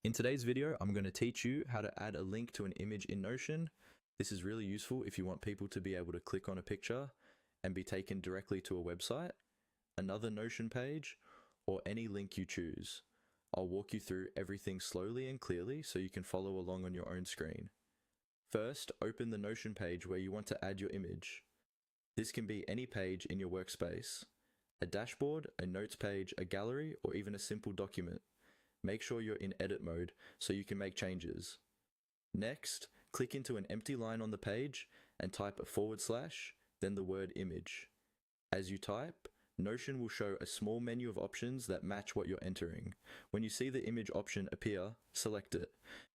In today's video, I'm going to teach you how to add a link to an image in Notion. This is really useful if you want people to be able to click on a picture and be taken directly to a website, another Notion page, or any link you choose. I'll walk you through everything slowly and clearly so you can follow along on your own screen. First, open the Notion page where you want to add your image. This can be any page in your workspace, a dashboard, a notes page, a gallery, or even a simple document. Make sure you're in edit mode so you can make changes. Next, click into an empty line on the page and type a /, then the word image. As you type, Notion will show a small menu of options that match what you're entering. When you see the image option appear, select it.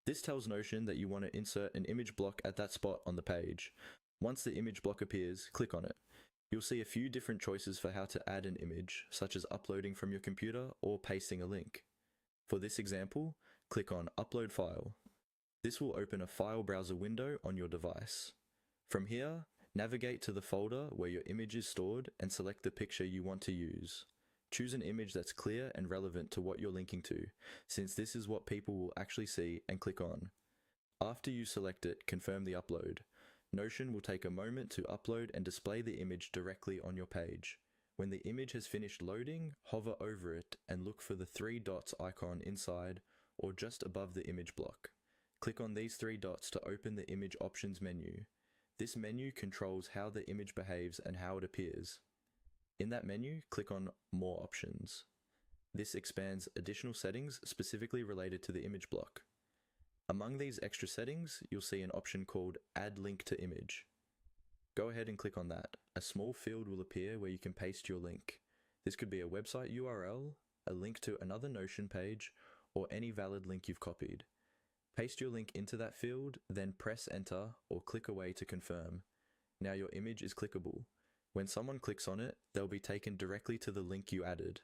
This tells Notion that you want to insert an image block at that spot on the page. Once the image block appears, click on it. You'll see a few different choices for how to add an image, such as uploading from your computer or pasting a link. For this example, click on Upload File. This will open a file browser window on your device. From here, navigate to the folder where your image is stored and select the picture you want to use. Choose an image that's clear and relevant to what you're linking to, since this is what people will actually see, and click on. After you select it, confirm the upload. Notion will take a moment to upload and display the image directly on your page. When the image has finished loading, hover over it and look for the 3 dots icon inside or just above the image block. Click on these 3 dots to open the image options menu. This menu controls how the image behaves and how it appears. In that menu, click on More Options. This expands additional settings specifically related to the image block. Among these extra settings, you'll see an option called Add Link to Image. Go ahead and click on that. A small field will appear where you can paste your link. This could be a website URL, a link to another Notion page, or any valid link you've copied. Paste your link into that field, then press enter or click away to confirm. Now your image is clickable. When someone clicks on it, they'll be taken directly to the link you added.